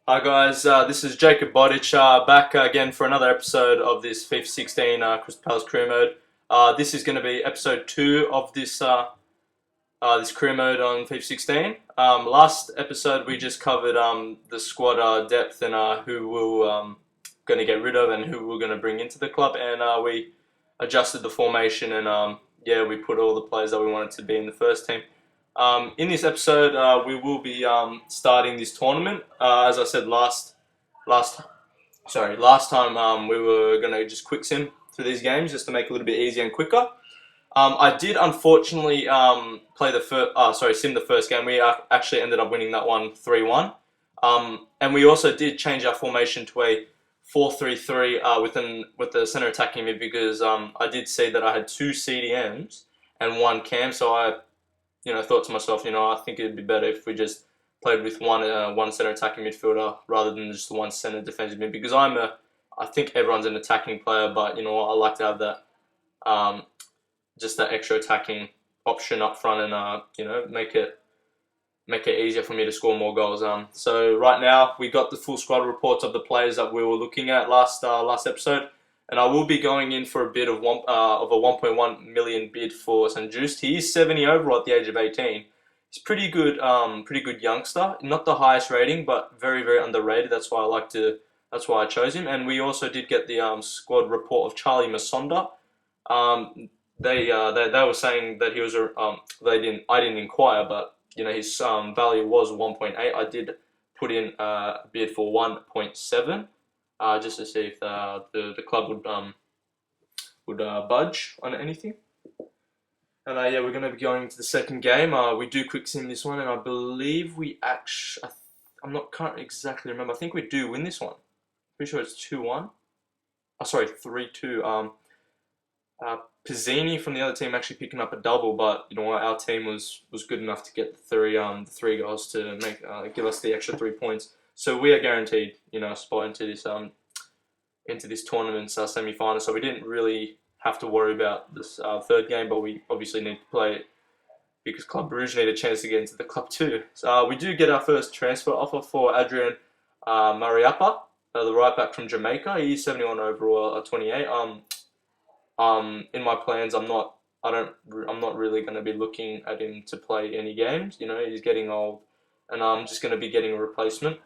Hi guys, this is Jacob Bodic back again for another episode of this FIFA 16 Crystal Palace career mode. This is going to be episode 2 of this career mode on FIFA 16. Last episode we just covered the squad depth and who we're going to get rid of and who we're going to bring into the club, and we adjusted the formation and yeah, we put all the players that we wanted to be in the first team. In this episode, we will be starting this tournament. As I said last time, we were going to just quick sim through these games just to make it a little bit easier and quicker. I did unfortunately play sim the first game. We actually ended up winning that one 3-1. And we also did change our formation to a 4-3-3 with the center attacking mid because I did see that I had 2 CDMs and 1 cam, so I thought to myself, I think it'd be better if we just played with one center attacking midfielder rather than just the one center defensive mid. Because I think everyone's an attacking player, but I like to have that, just that extra attacking option up front, and make it easier for me to score more goals. So right now we got the full squad reports of the players that we were looking at last episode. And I will be going in for a bid of a 1.1 million bid for St. Just. He is 70 overall at the age of 18. He's pretty good youngster. Not the highest rating, but very, very underrated. That's why I chose him. And we also did get the squad report of Charlie Masonda. They were saying that he was I didn't inquire, but his value was 1.8. I did put in a bid for 1.7. Just to see if the club would budge on anything. And yeah, we're going to be going into the second game. We do quick sim this one, and I believe can't exactly remember. I think we do win this one. Pretty sure it's 2-1. Oh, sorry, 3-2. Pizzini from the other team actually picking up a double, but our team was good enough to get the three goals to give us the extra 3 points. So we are guaranteed, a spot into this tournament's semi-final. So we didn't really have to worry about this third game, but we obviously need to play it because Club Brugge need a chance to get into the club too. So we do get our first transfer offer for Adrian Mariappa, the right back from Jamaica. He's 71 overall, 28. In my plans, I'm not really going to be looking at him to play any games. He's getting old, and I'm just going to be getting a replacement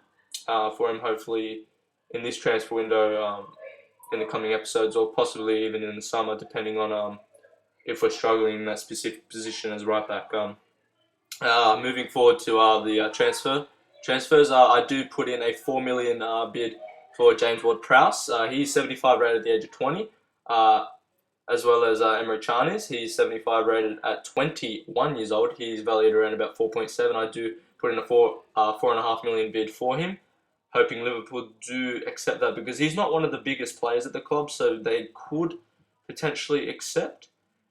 for him, hopefully in this transfer window, in the coming episodes, or possibly even in the summer, depending on if we're struggling in that specific position as right back. Moving forward to the transfers, I do put in a 4 million bid for James Ward-Prowse. He's 75 rated at the age of 20. As well as Emre Can is. He's 75 rated at 21 years old. He's valued around about 4.7. I do put in a 4.5 million bid for him, hoping Liverpool do accept that because he's not one of the biggest players at the club, so they could potentially accept.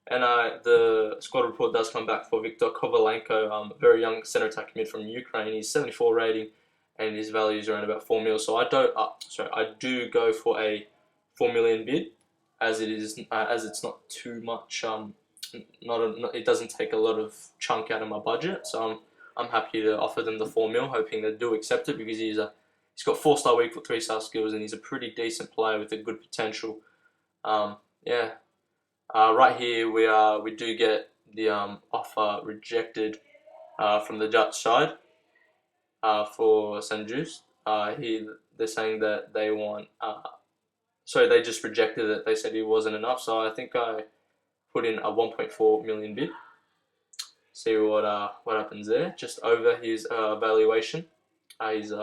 And the squad report does come back for Viktor Kovalenko, a very young centre attack mid from Ukraine. He's 74 rating, and his value is around about 4 mil. So I do go for a 4 million bid, as it's not too much. It doesn't take a lot of chunk out of my budget. So I'm happy to offer them the 4 mil, hoping they do accept it because he's got 4-star weak foot, 3-star skills, and he's a pretty decent player with a good potential. Yeah. Right here we do get the offer rejected from the Dutch side for St. Just. They're saying that they want. They just rejected it. They said he wasn't enough. So I think I put in a 1.4 million bid. See what happens there. Just over his valuation, his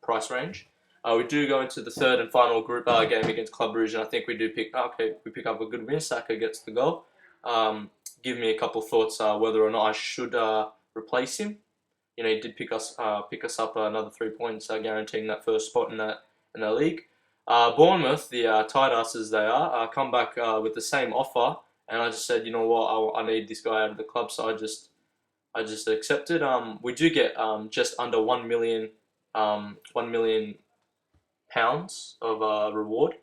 price range. We do go into the third and final group game against Club Brugge, and I think we pick up a good win. Saka gets the goal. Give me a couple of thoughts whether or not I should replace him. He did pick us up another 3 points, guaranteeing that first spot in the league. Bournemouth, the tight asses they are, come back with the same offer, and I just said, you know what, I need this guy out of the club, so I just accepted. We do get just under 1 million pounds of reward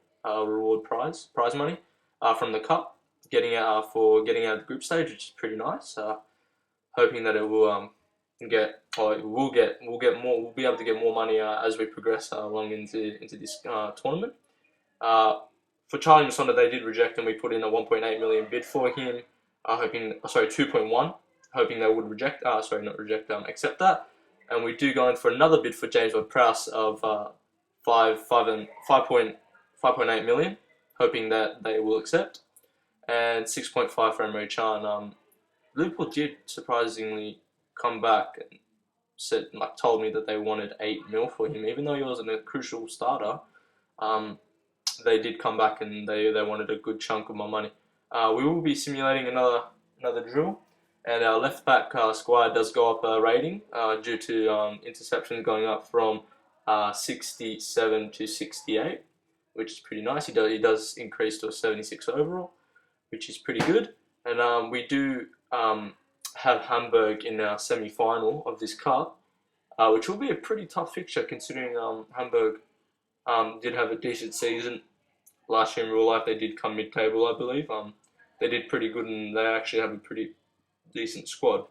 prize money from the cup, getting out of the group stage, which is pretty nice. Hoping that it will we'll be able to get more money as we progress along into this tournament. Uh, for Charlie Masonda, they did reject, and we put in a 1.8 million bid for him, 2.1, hoping they would reject. Not reject, accept that. And we do go in for another bid for James Ward-Prowse of 5.8 million, hoping that they will accept, and 6.5 for Emre Can. Liverpool did surprisingly come back and told me that they wanted 8 mil for him, even though he wasn't a crucial starter. Um, they did come back and they wanted a good chunk of my money. We will be simulating another drill, and our left back squad does go up a rating due to interceptions going up from 67 to 68, which is pretty nice. He does increase to a 76 overall, which is pretty good. And we do have Hamburg in our semi-final of this cup, which will be a pretty tough fixture considering Hamburg did have a decent season last year in real life. They did come mid-table, I believe. They did pretty good, and they actually have a pretty decent squad.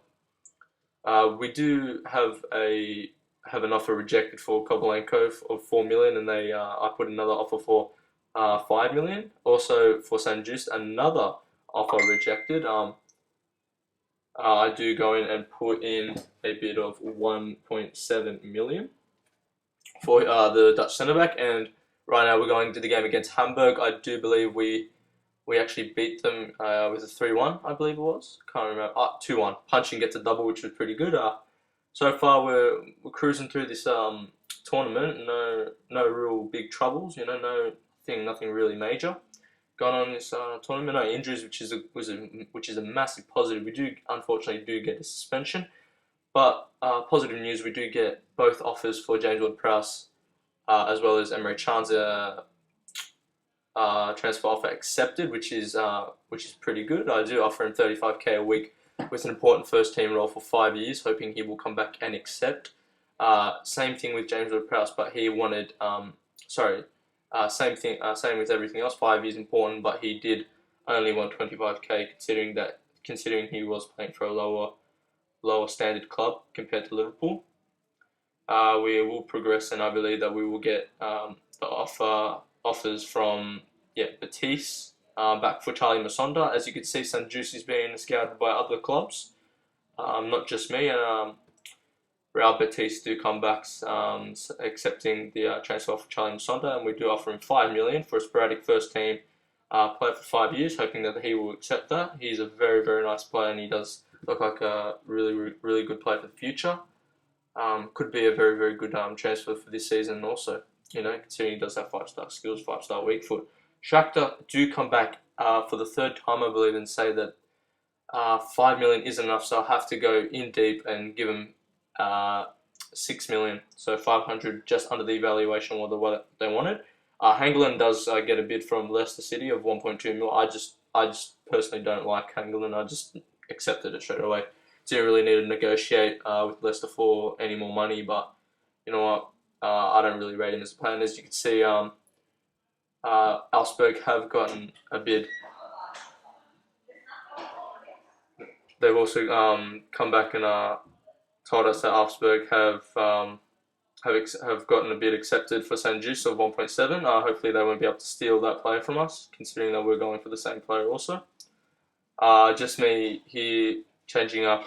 We do have an offer rejected for Kovalenko of 4 million, and I put another offer for 5 million. Also for San Just, another offer rejected. I do go in and put in a bid of 1.7 million for the Dutch centre back, and right now we're going to the game against Hamburg. I do believe we actually beat them with a 3-1, I believe it was. Can't remember. 2-1. Punching gets a double, which was pretty good. So far we're cruising through this tournament. No real big troubles. Nothing really major going on in this tournament. No injuries, which is a massive positive. We do unfortunately get a suspension, but positive news, we do get both offers for James Ward-Prowse as well as Emre Can's transfer offer accepted, which is pretty good. I do offer him 35k a week with an important first team role for 5 years, hoping he will come back and accept. Same thing with James Ward-Prowse, but he wanted same with everything else. 5 years important, but he did only want 25k, considering he was playing for a lower standard club compared to Liverpool. We will progress, and I believe that we will get the offers from Batiste back for Charlie Masonda. As you can see, San Just is being scouted by other clubs, not just me. And Real Batiste do come back accepting the transfer for Charlie Masonda, and we do offer him 5 million for a sporadic first team player for 5 years, hoping that he will accept that. He's a very, very nice player, and he does look like a really, really good player for the future. Could be a very, very good transfer for this season also, considering he does have 5-star skills, 5-star weak foot. Shakhtar do come back for the third time, I believe, and say that 5 million isn't enough, so I have to go in deep and give him 6 million, so 500, just under the evaluation of what they wanted. Hangeland does get a bid from Leicester City of 1.2 mil. I just personally don't like Hangeland. I just accepted it straight away. Didn't really need to negotiate with Leicester for any more money, but you know what? I don't really rate him as a player. And as you can see, Augsburg have gotten a bid. They've also come back and told us that Augsburg have gotten a bid accepted for San Just of 1.7. Hopefully they won't be able to steal that player from us, considering that we're going for the same player also. Just me here changing up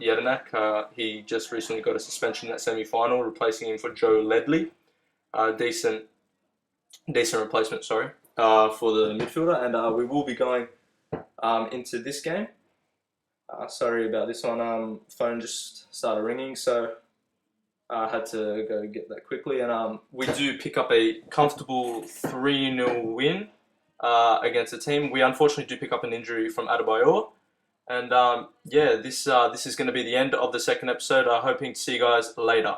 Jedinak. He just recently got a suspension in that semi-final, replacing him for Joe Ledley. Decent replacement, for the midfielder. And we will be going into this game. Sorry about this one. Phone just started ringing, so I had to go get that quickly. And we do pick up a comfortable 3-0 win against the team. We unfortunately do pick up an injury from Adebayor. And this is going to be the end of the second episode. Hoping to see you guys later.